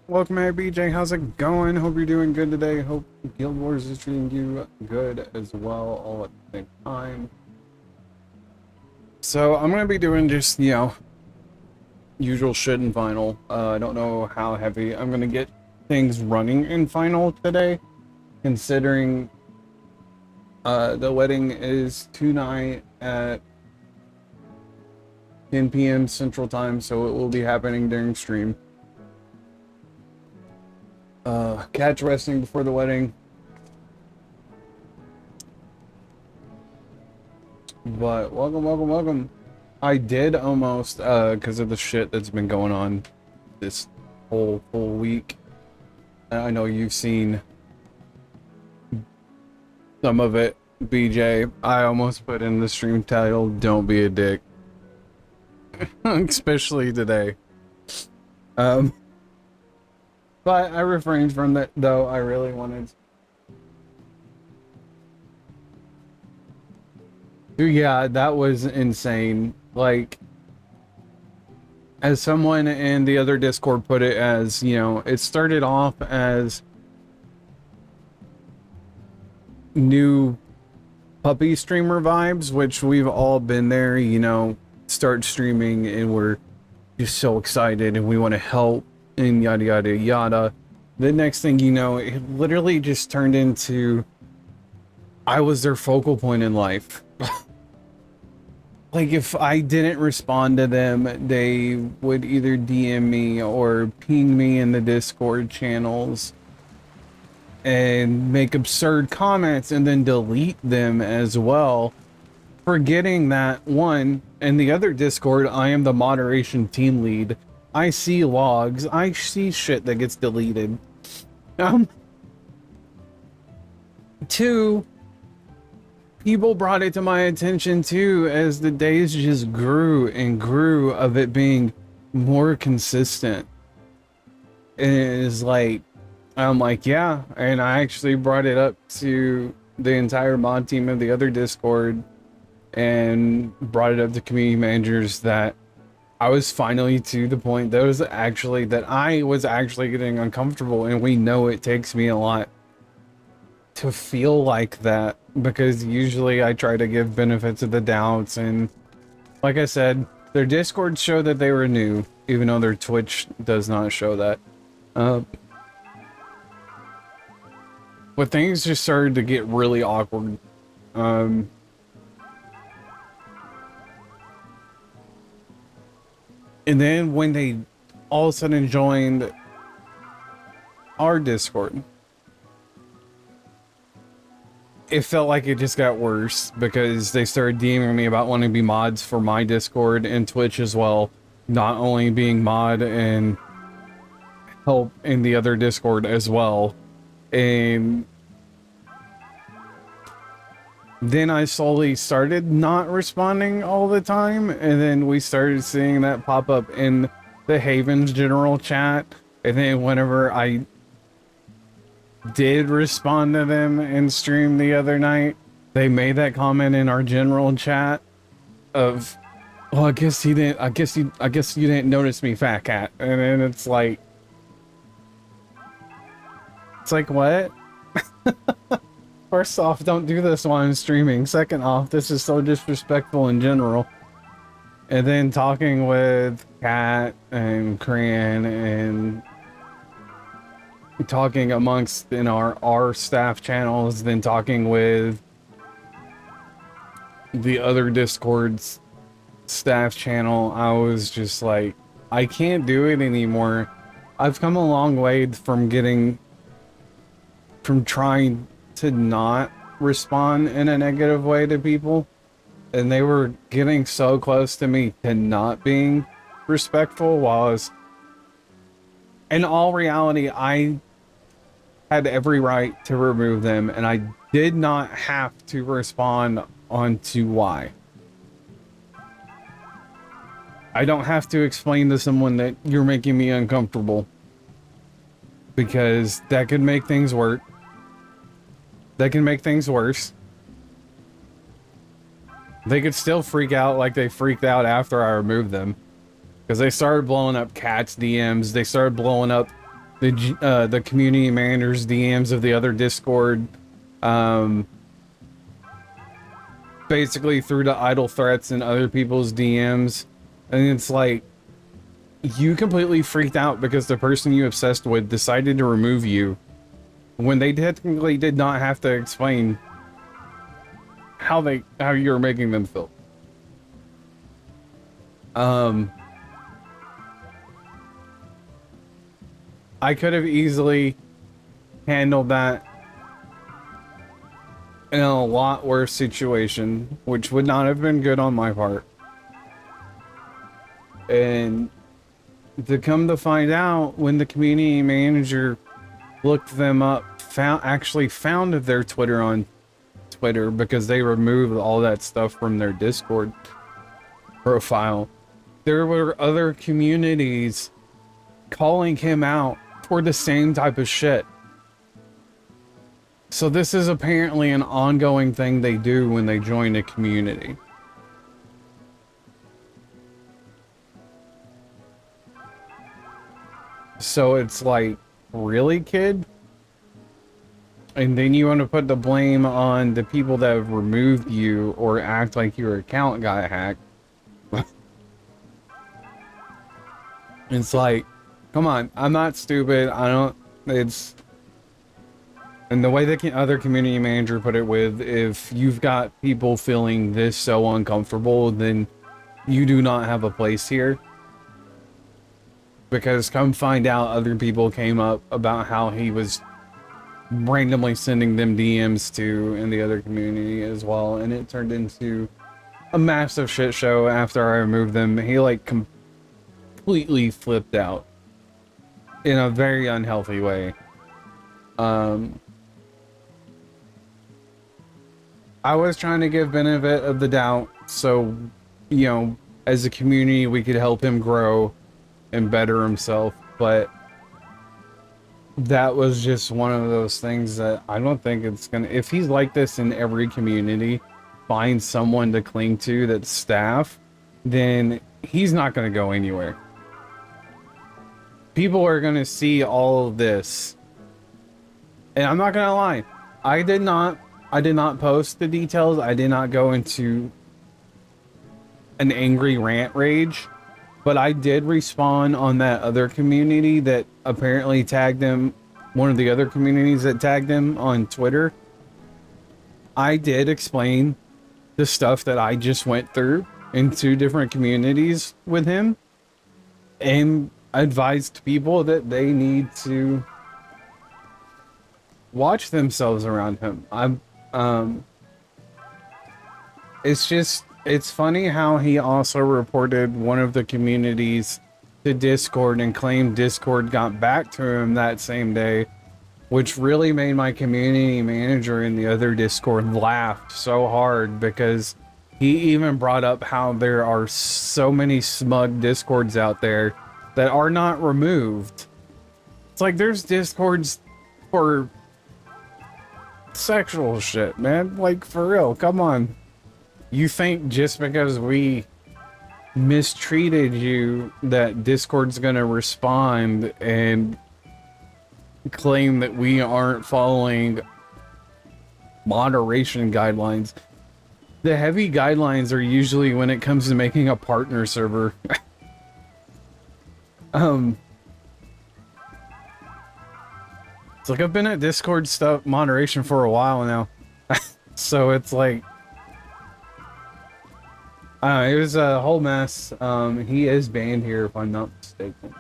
Welcome, hey BJ. How's it going? Hope you're doing good today. Hope Guild Wars is treating you good as well, all at the same time. So I'm gonna be doing just usual shit in final. I don't know how heavy I'm gonna get things running in final today, considering the wedding is tonight at 10 p.m. Central Time, so it will be happening during stream. Catch resting before the wedding. But welcome. I did almost, because of the shit that's been going on this whole full week. I know you've seen some of it, BJ. I almost put in the stream title, "Don't be a dick." Especially today. But I refrained from that, though. I really wanted to. Yeah, that was insane. Like, as someone in the other Discord put it, as, it started off as new puppy streamer vibes, which we've all been there, start streaming and we're just so excited and we want to help and yada yada yada. The next thing you know, it literally just turned into I was their focal point in life. Like, if I didn't respond to them, they would either DM me or ping me in the Discord channels and make absurd comments and then delete them as well, forgetting that, one, in the other Discord, I am the moderation team lead. I see logs, I see shit that gets deleted. Two, people brought it to my attention too as the days just grew and grew of it being more consistent. And it's like, I'm like, yeah, and I actually brought it up to the entire mod team of the other Discord and brought it up to community managers that I was finally to the point that I was actually getting uncomfortable, and we know it takes me a lot to feel like that because usually I try to give benefits of the doubts, and like I said, their Discord showed that they were new, even though their Twitch does not show that. But things just started to get really awkward. And then when they all of a sudden joined our Discord, it felt like it just got worse because they started DMing me about wanting to be mods for my Discord and Twitch as well. Not only being mod and help in the other Discord as well. And then I slowly started not responding all the time, and then we started seeing that pop up in the Havens general chat, and then whenever I did respond to them in stream the other night, they made that comment in our general chat of, well, I guess you didn't notice me, fat cat. And then it's like what? First off, don't do this while I'm streaming. Second off, this is so disrespectful in general. And then talking with Kat and Cran and talking amongst in our staff channels, then talking with the other Discord's staff channel, I was just like, I can't do it anymore. I've come a long way from trying to not respond in a negative way to people, and they were getting so close to me to not being respectful, while in all reality I had every right to remove them, and I did not have to respond onto why. I don't have to explain to someone that you're making me uncomfortable, because that could make things worse. That can make things worse. They could still freak out like they freaked out after I removed them, because they started blowing up Cat's DMs. They started blowing up the community managers DMs of the other Discord, um, basically through the idle threats and other people's DMs, and it's like you completely freaked out because the person you obsessed with decided to remove you when they technically did not have to explain how you're making them feel. I could have easily handled that in a lot worse situation, which would not have been good on my part. And to come to find out, when the community manager looked them up, actually found their Twitter on Twitter because they removed all that stuff from their Discord profile. There were other communities calling him out for the same type of shit. So this is apparently an ongoing thing they do when they join a community. So it's like, really, kid? And then you want to put the blame on the people that have removed you or act like your account got hacked. It's like, come on, I'm not stupid. It's... And the way the other community manager put it with, if you've got people feeling this so uncomfortable, then you do not have a place here. Because come find out, other people came up about how he was randomly sending them DMs to in the other community as well, and it turned into a massive shit show after I removed them. He like completely flipped out in a very unhealthy way. I was trying to give benefit of the doubt, so, you know, as a community we could help him grow and better himself, but that was just one of those things that I don't think it's gonna... If he's like this in every community, find someone to cling to that's staff, then he's not gonna go anywhere. People are gonna see all of this, and I'm not gonna lie, I did not post the details. I did not go into an angry rant rage, but I did respawn on that other community that apparently tagged him, one of the other communities that tagged him on Twitter. I did explain the stuff that I just went through in 2 different communities with him and advised people that they need to watch themselves around him. It's funny how he also reported one of the communities to Discord and claimed Discord got back to him that same day, which really made my community manager in the other Discord laugh so hard, because he even brought up how there are so many smug Discords out there that are not removed. It's like there's Discords for sexual shit, man. Like, for real, come on. You think just because we mistreated you that Discord's gonna respond and claim that we aren't following moderation guidelines? The heavy guidelines are usually when it comes to making a partner server. It's like I've been at Discord stuff moderation for a while now. So it's like, it was a whole mess. He is banned here if I'm not mistaken.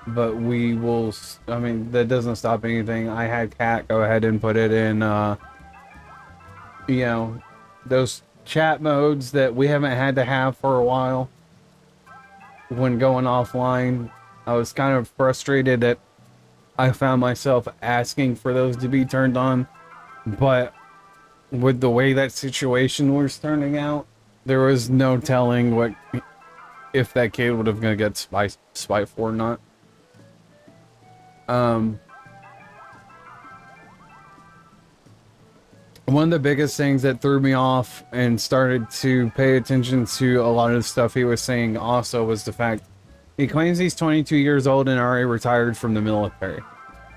But we will, I mean, that doesn't stop anything. I had Kat go ahead and put it in, you know, those chat modes that we haven't had to have for a while when going offline. I was kind of frustrated that I found myself asking for those to be turned on, but with the way that situation was turning out, there was no telling what if that kid would have gonna get spiteful or not. One of the biggest things that threw me off and started to pay attention to a lot of the stuff he was saying also was the fact He claims he's 22 years old and already retired from the military.